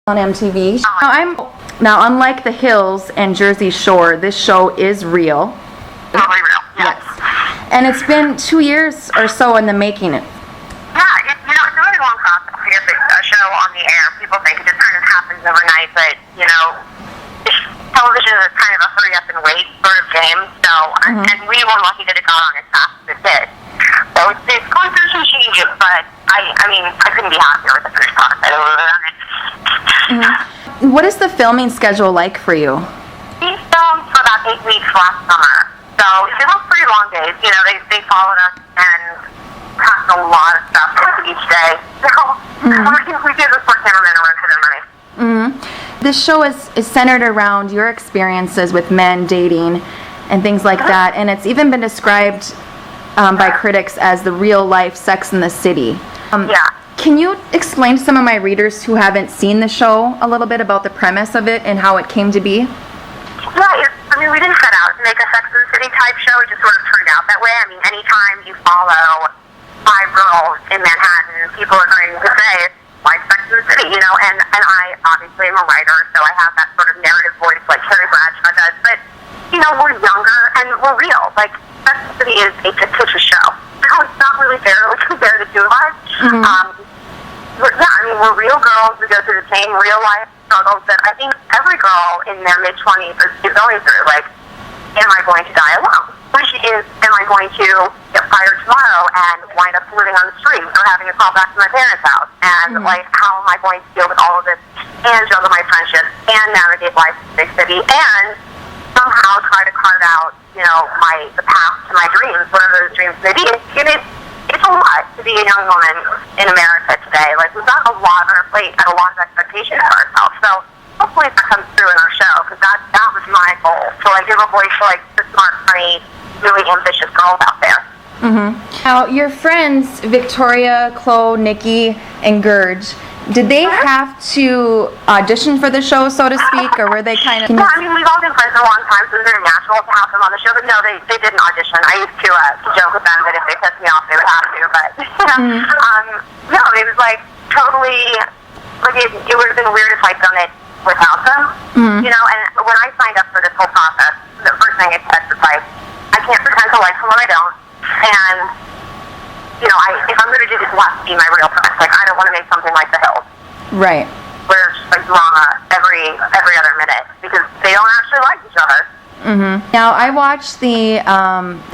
on MTV. Now, unlike The Hills and Jersey Shore, this show is real. Totally real. Yes. And it's been 2 years or so in the making. Yeah, it's a really long process to get a show on the air. People think it just kind of happens overnight, but, television is kind of a hurry up and wait sort of game, so, and we were lucky that it got on as fast as it did. So it's going through some changes, but I couldn't be happier with the finished product. I love it. What is the filming schedule like for you? We filmed for about 8 weeks last summer, so they were pretty long days. They followed us and packed a lot of stuff each day. So we give the poor cameramen a run for their money. This show is centered around your experiences with men dating and things like that, and it's even been described by critics as the real-life Sex and the City. Can you explain to some of my readers who haven't seen the show a little bit about the premise of it and how it came to be? Yeah, we didn't set out to make a Sex and the City type show. It just sort of turned out that way. Anytime you follow 5 girls in Manhattan, people are going to say it's like Sex and the City, and I obviously am a writer, so I have that sort of narrative voice like Carrie Bradshaw does, but, we're younger and we're real. Like, Sex and the City is a fictitious show. It's not really fair to compare the two of us. We're real girls. We go through the same real-life struggles that I think every girl in their mid-20s is going through. Like, am I going to die alone? Which is, am I going to get fired tomorrow and wind up living on the street or having to call back to my parents' house? And, how am I going to deal with all of this and juggle my friendships and navigate life in a big city and somehow try to carve out, the path to my dreams, whatever those dreams may be. It's a lot to be a young woman in America today. Like, we've got a lot on our plate and a lot of expectations for ourselves. So hopefully that comes through in our show, because that was my goal, to give a voice to the smart, funny, really ambitious girls out there. Now, your friends, Victoria, Chloe, Nikki, and Gurge, did they have to audition for the show, so to speak, or were they kind of... Yeah, we've all been friends for a long time, so it's very natural to have them on the show, but no, they didn't audition. I used to joke with them that if they pissed me off, they would have to, but, no, it was totally, it would have been weird if I'd done it without them, and when I signed up for this whole process, the first thing I said was I can't pretend to like someone I don't, and if I'm going to do this, it has to be my real friends. I don't want to make something like The Hills. Right. Where it's just drama every other minute, because they don't actually like each other. Now, I watched the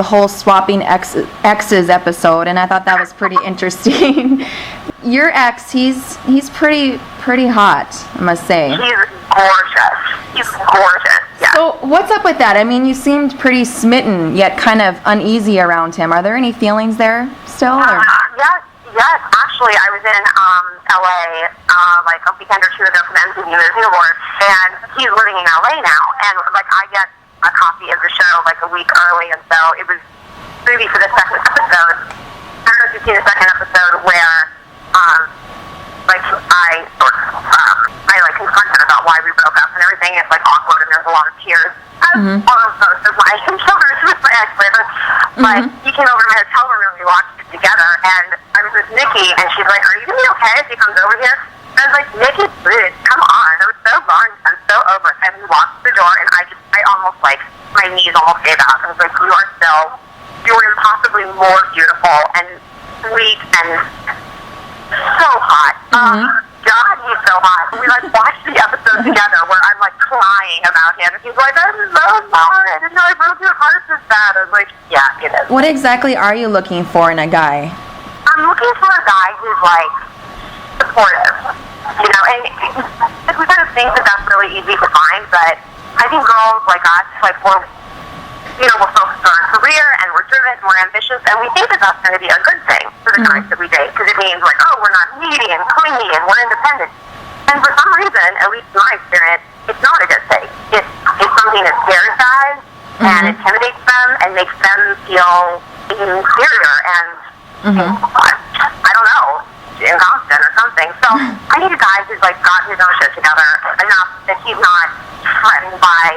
whole swapping exes episode, and I thought that was pretty interesting. Your ex, he's pretty hot, I must say. He's gorgeous. Yeah. So what's up with that? You seemed pretty smitten, yet kind of uneasy around him. Are there any feelings there still? Yes. Actually, I was in LA a weekend or two ago for the MTV Movie Awards, and he's living in LA now. And I get a copy of the show a week early, and so it was maybe for the second episode. I don't know if you've seen the second episode where I confront him about why we broke up and everything. It's awkward and there's a lot of tears. As are most of my encounters with my ex-boyfriend. But he came over to my hotel room and we watched it together, and I was with Nikki, and she's like, "Are you gonna be okay if he comes over here?" And I was like, "Nikki, please, come on. I was so bummed. I'm so over it." And we walked through the door, and I almost my knees almost gave out. I was like, you are impossibly more beautiful and sweet and so hot. God, he's so hot. We watched the episode together where I'm crying about him. He's like, "I'm so sorry. I didn't know I broke your heart this bad." I was like, "Yeah, it is." What exactly are you looking for in a guy? I'm looking for a guy who's supportive. And we kind of think that that's really easy to find, but I think girls like us, we're focused on our career, and we're driven, and we're ambitious, and we think that that's going to be a good thing for the guys that we date, because it means we're not needy and clingy and we're independent. And for some reason, at least in my experience, it's not a good thing. It's something that scares guys and intimidates them and makes them feel inferior and I don't know, inconstant or something. So I need a guy who's got his own shit together enough that he's not threatened by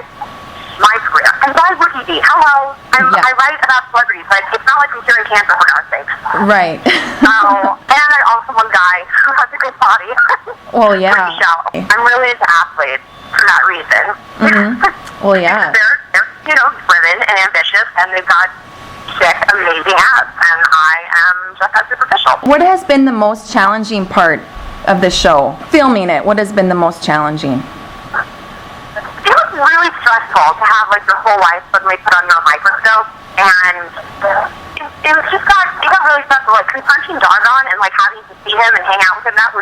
my career. And why would he be? Hello. I write about celebrities. It's not like I'm curing cancer, for God's sake. Right. And I also one guy who has a good body. Well, yeah. Pretty shallow. I'm really into athletes for that reason. Well, yeah. They're, you know, driven and ambitious, and they've got sick, amazing abs, and I am just as superficial. What has been the most challenging part of the show? Filming it, what has been the most challenging? It was really stressful to have like your whole life suddenly put under a microscope, and it got really stressful. Like confronting Doggone and like having to see him and hang out with him, that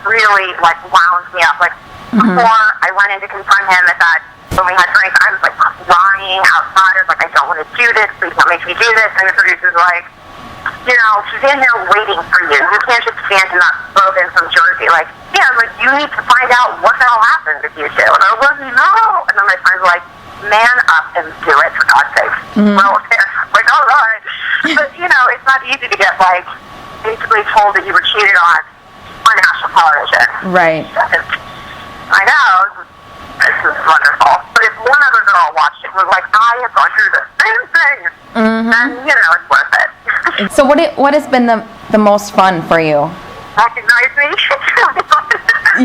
really like wound me up. Like before I went in to confront him at that, when we had drinks, I was like crying outside. I was like, I don't want to do this. Please don't make me do this. And the producer's like, you know, she's in there waiting for you. You can't just stand in that boat in from Jersey. Like, yeah, like, you need to find out what the hell happened if you do. And I was like, no. And then my friends were like, man up and do it, for God's sake. Well, like, all right. But, you know, it's not easy to get, like, basically told that you were cheated on national television. Right. I know. This is wonderful. But if one other girl watched it and was like, I have gone through the same thing, then, you know, it's worth it. So what has been the most fun for you? Recognize me?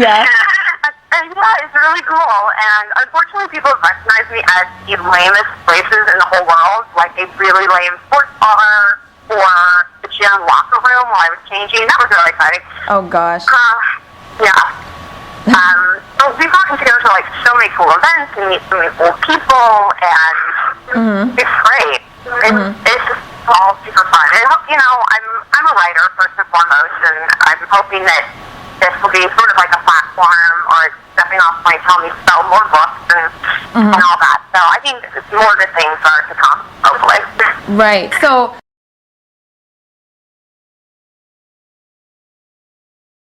Yeah. And yeah, it's really cool. And unfortunately, people recognize me as the lamest places in the whole world, like a really lame sports bar or the gym locker room while I was changing. That was really exciting. Oh, gosh. Yeah. So we've gotten to go to like so many cool events and meet so many cool people, and it's great. It's just all super fun. And you know, I'm a writer first and foremost, and I'm hoping that this will be sort of like a platform or stepping off point to help me sell more books and all that. So I think more good things are to come, hopefully. Right. So